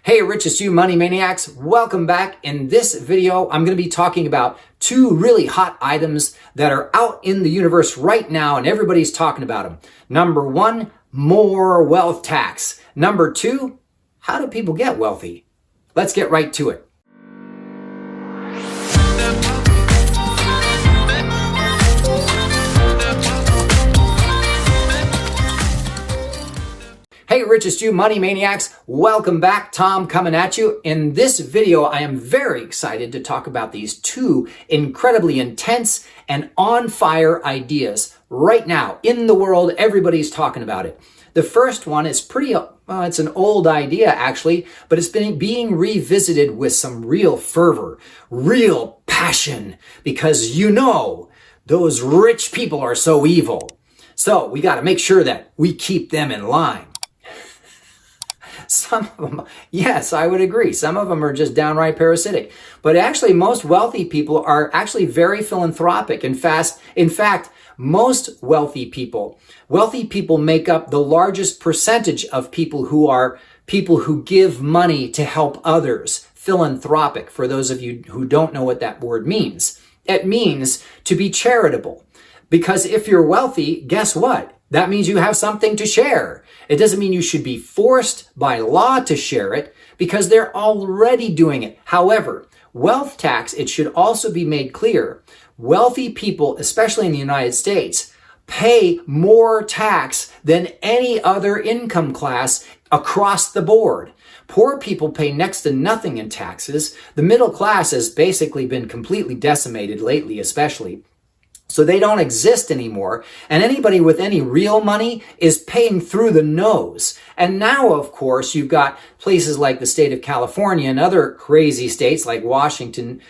Hey, Richest, you money maniacs, welcome back. In this video, I'm going to be talking about two really hot items that are out in the universe right now and everybody's talking about them. Number one, more wealth tax. Number two, how do people get wealthy? Let's get right to it. Hey, Richest, you money maniacs, welcome back. Tom coming at you. In this video, I am very excited to talk about these two incredibly intense and on fire ideas right now in the world. Everybody's talking about it. The first one is it's an old idea actually, but it's been being revisited with some real fervor, real passion, because those rich people are so evil. So we got to make sure that we keep them in line. Some of them, yes, I would agree. Some of them are just downright parasitic. But actually, most wealthy people are actually very philanthropic. In fact, most wealthy people make up the largest percentage of people who give money to help others. Philanthropic, for those of you who don't know what that word means. It means to be charitable. Because if you're wealthy, guess what? That means you have something to share. It doesn't mean you should be forced by law to share it because they're already doing it. However, wealth tax, it should also be made clear, wealthy people, especially in the United States, pay more tax than any other income class across the board. Poor people pay next to nothing in taxes. The middle class has basically been completely decimated lately, especially. So they don't exist anymore. And anybody with any real money is paying through the nose. And now, of course, you've got places like the state of California and other crazy states like Washington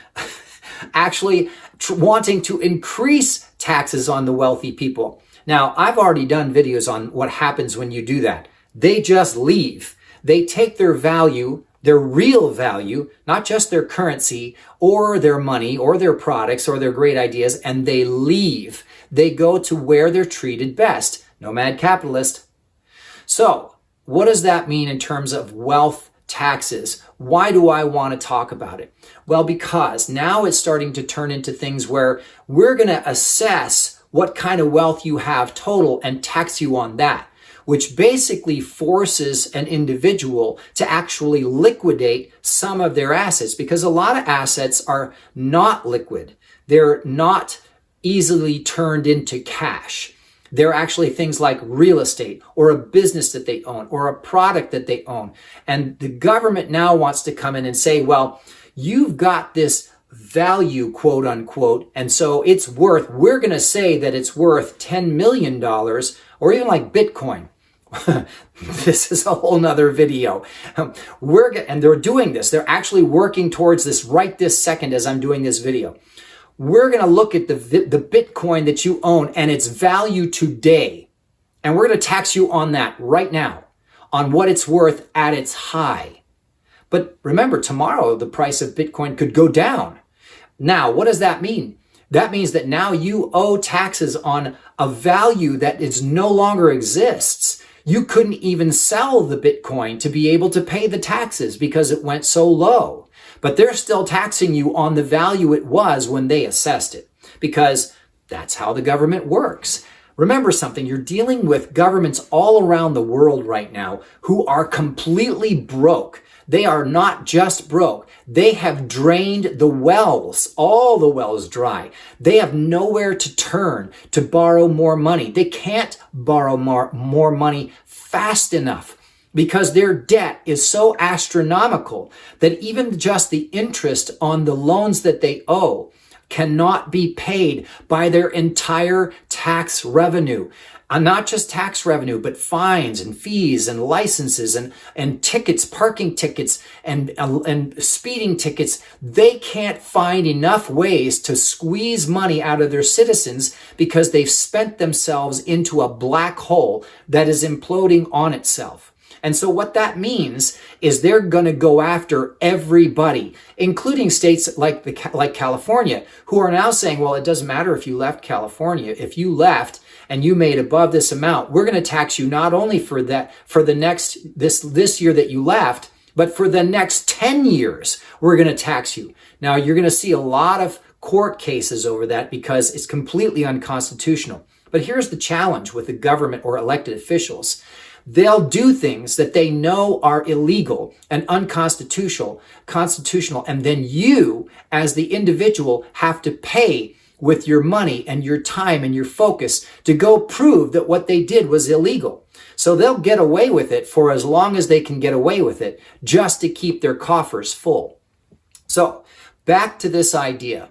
actually wanting to increase taxes on the wealthy people. Now, I've already done videos on what happens when you do that. They just leave. They take their value, their real value, not just their currency or their money or their products or their great ideas, and they leave. They go to where they're treated best. Nomad capitalist. So, what does that mean in terms of wealth taxes? Why do I want to talk about it? Well, because now it's starting to turn into things where we're going to assess what kind of wealth you have total and tax you on that, which basically forces an individual to actually liquidate some of their assets, because a lot of assets are not liquid. They're not easily turned into cash. They're actually things like real estate or a business that they own or a product that they own. And the government now wants to come in and say, well, you've got this value, quote unquote, and so we're going to say that it's worth $10 million, or even like Bitcoin. This is a whole nother video. And they're doing this. They're actually working towards this right this second as I'm doing this video. We're going to look at the Bitcoin that you own and its value today. And we're going to tax you on that right now, on what it's worth at its high. But remember, tomorrow the price of Bitcoin could go down. Now, what does that mean? That means that now you owe taxes on a value that no longer exists. You couldn't even sell the Bitcoin to be able to pay the taxes because it went so low. But they're still taxing you on the value it was when they assessed it, because that's how the government works. Remember something, you're dealing with governments all around the world right now who are completely broke. They are not just broke. They have drained the wells, all the wells dry. They have nowhere to turn to borrow more money. They can't borrow more money fast enough because their debt is so astronomical that even just the interest on the loans that they owe cannot be paid by their entire tax revenue. Not just tax revenue, but fines and fees and licenses and tickets, parking tickets and speeding tickets. They can't find enough ways to squeeze money out of their citizens because they've spent themselves into a black hole that is imploding on itself. And so what that means is they're going to go after everybody, including states like California, who are now saying, well, it doesn't matter if you left California. If you left and you made above this amount, we're going to tax you not only for that, for the next, this year that you left, But for the next 10 years, we're going to tax you. Now, you're going to see a lot of court cases over that because it's completely unconstitutional. But here's the challenge with the government or elected officials. They'll do things that they know are illegal and unconstitutional, and then you, as the individual, have to pay with your money and your time and your focus to go prove that what they did was illegal. So they'll get away with it for as long as they can get away with it, just to keep their coffers full. So back to this idea.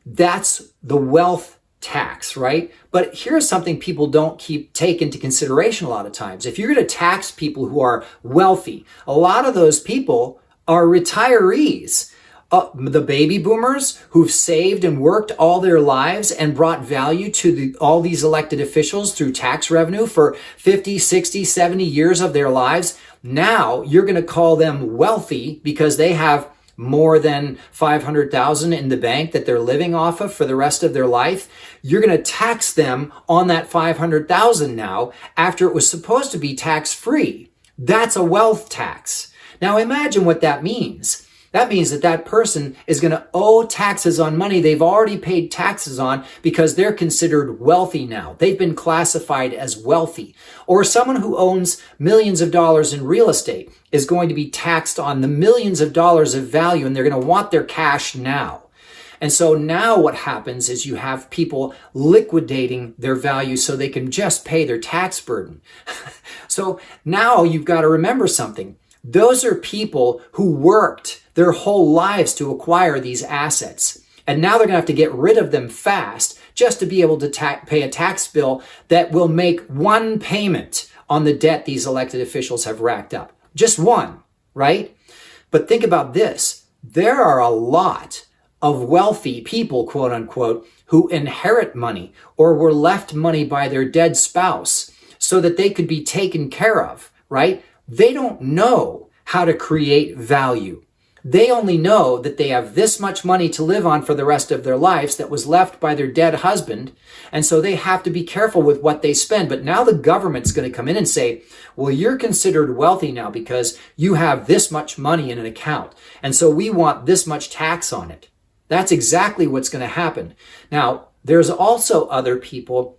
That's the wealth tax, right? But here's something people don't take into consideration a lot of times. If you're going to tax people who are wealthy, a lot of those people are retirees. The baby boomers who've saved and worked all their lives and brought value to all these elected officials through tax revenue for 50, 60, 70 years of their lives. Now you're going to call them wealthy because they have more than 500,000 in the bank that they're living off of for the rest of their life. You're going to tax them on that 500,000 now after it was supposed to be tax-free. That's a wealth tax. Now imagine what that means. That means that that person is going to owe taxes on money they've already paid taxes on because they're considered wealthy now. They've been classified as wealthy. Or someone who owns millions of dollars in real estate is going to be taxed on the millions of dollars of value, and they're going to want their cash now. And so now what happens is you have people liquidating their value so they can just pay their tax burden. So now you've got to remember something. Those are people who worked their whole lives to acquire these assets. And now they're going to have to get rid of them fast just to be able to pay a tax bill that will make one payment on the debt these elected officials have racked up. Just one, right? But think about this. There are a lot of wealthy people, quote unquote, who inherit money or were left money by their dead spouse so that they could be taken care of, right? They don't know how to create value. They only know that they have this much money to live on for the rest of their lives that was left by their dead husband. And so they have to be careful with what they spend. But now the government's going to come in and say, well, you're considered wealthy now because you have this much money in an account. And so we want this much tax on it. That's exactly what's going to happen. Now, there's also other people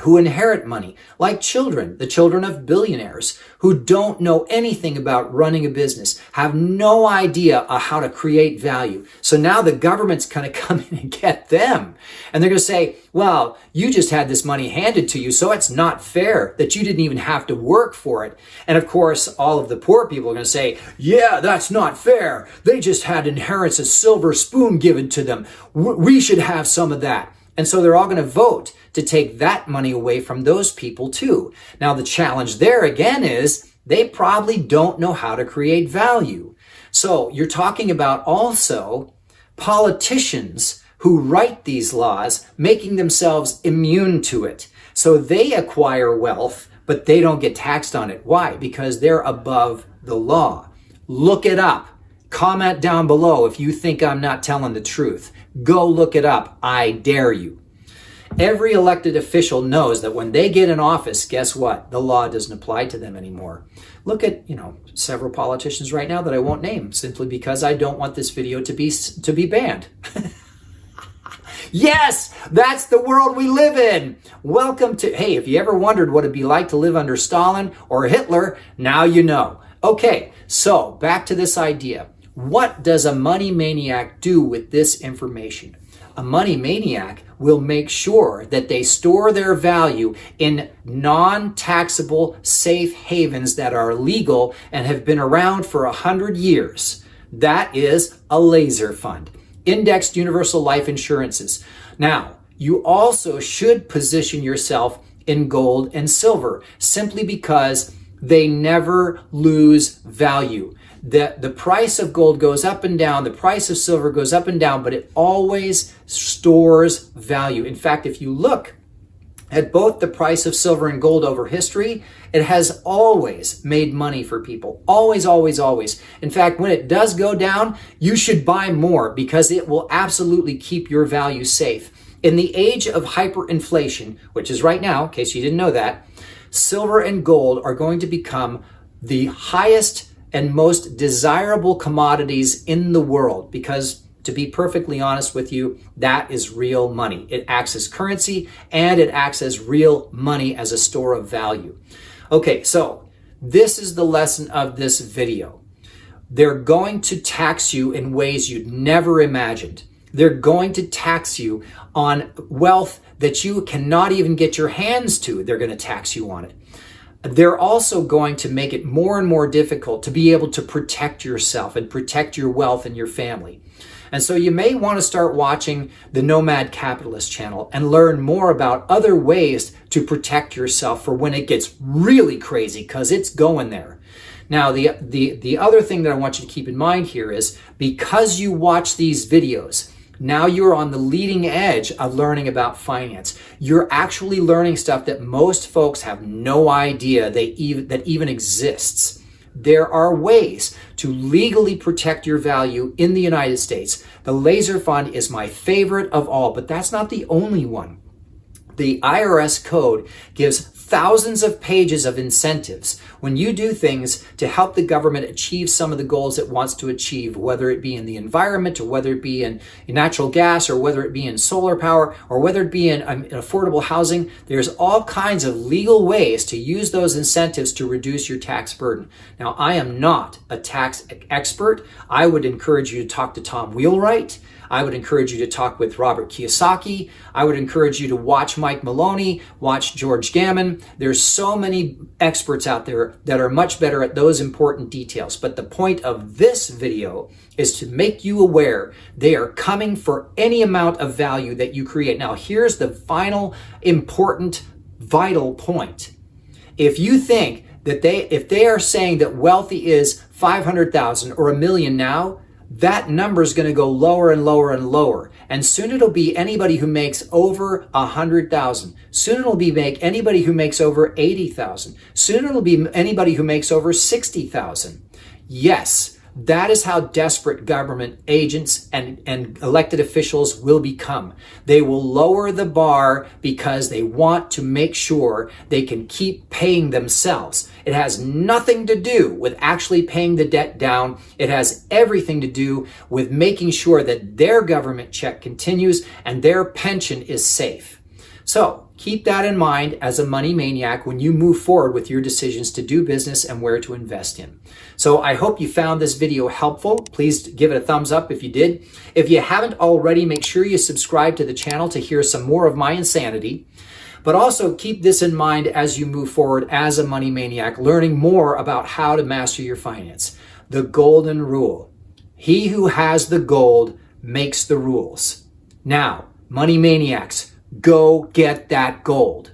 who inherit money, like children, the children of billionaires who don't know anything about running a business, have no idea how to create value. So now the government's going to come in and get them. And they're going to say, well, you just had this money handed to you, so it's not fair that you didn't even have to work for it. And of course, all of the poor people are going to say, yeah, that's not fair. They just had inheritance, a silver spoon given to them. We should have some of that. And so they're all going to vote to take that money away from those people too. Now, the challenge there again is they probably don't know how to create value. So you're talking about also politicians who write these laws, making themselves immune to it. So they acquire wealth, but they don't get taxed on it. Why? Because they're above the law. Look it up. Comment down below if you think I'm not telling the truth. Go look it up. I dare you. Every elected official knows that when they get in office, guess what? The law doesn't apply to them anymore. Look at, several politicians right now that I won't name simply because I don't want this video to be banned. Yes, that's the world we live in. Welcome to, hey, if you ever wondered what it'd be like to live under Stalin or Hitler, now you know. Okay, so back to this idea. What does a money maniac do with this information? A money maniac will make sure that they store their value in non-taxable safe havens that are legal and have been around for 100 years. That is a laser fund. Indexed universal life insurances. Now, you also should position yourself in gold and silver simply because they never lose value. The price of gold goes up and down, the price of silver goes up and down, but it always stores value. In fact, if you look at both the price of silver and gold over history, it has always made money for people. Always, always, always. In fact, when it does go down, you should buy more because it will absolutely keep your value safe. In the age of hyperinflation, which is right now, in case you didn't know that, silver and gold are going to become the highest and most desirable commodities in the world, because to be perfectly honest with you, that is real money. It acts as currency and it acts as real money as a store of value. Okay, so this is the lesson of this video. They're going to tax you in ways you'd never imagined. They're going to tax you on wealth that you cannot even get your hands to. They're going to tax you on it. They're also going to make it more and more difficult to be able to protect yourself and protect your wealth and your family. And so you may want to start watching the Nomad Capitalist channel and learn more about other ways to protect yourself for when it gets really crazy, because it's going there. Now, the other thing that I want you to keep in mind here is, because you watch these videos, now you're on the leading edge of learning about finance. You're actually learning stuff that most folks have no idea that even exists. There are ways to legally protect your value in the United States. The laser fund is my favorite of all, but that's not the only one. The IRS code gives thousands of pages of incentives when you do things to help the government achieve some of the goals it wants to achieve, whether it be in the environment, or whether it be in natural gas, or whether it be in solar power, or whether it be in affordable housing. There's all kinds of legal ways to use those incentives to reduce your tax burden. Now, I am not a tax expert. I would encourage you to talk to Tom Wheelwright. I would encourage you to talk with Robert Kiyosaki. I would encourage you to watch Mike Maloney, watch George Gammon. There's so many experts out there that are much better at those important details. But the point of this video is to make you aware they are coming for any amount of value that you create. Now, here's the final important, vital point. If you think that if they are saying that wealthy is 500,000 or $1 million now, that number is going to go lower and lower and lower. And soon it'll be anybody who makes over 100,000. Soon it'll be anybody who makes over 80,000. Soon it'll be anybody who makes over 60,000. Yes, that is how desperate government agents and elected officials will become. They will lower the bar because they want to make sure they can keep paying themselves. It has nothing to do with actually paying the debt down. It has everything to do with making sure that their government check continues and their pension is safe. So keep that in mind as a money maniac when you move forward with your decisions to do business and where to invest in. So I hope you found this video helpful. Please give it a thumbs up if you did. If you haven't already, make sure you subscribe to the channel to hear some more of my insanity. But also keep this in mind as you move forward as a money maniac, learning more about how to master your finance. The golden rule: he who has the gold makes the rules. Now, money maniacs, go get that gold.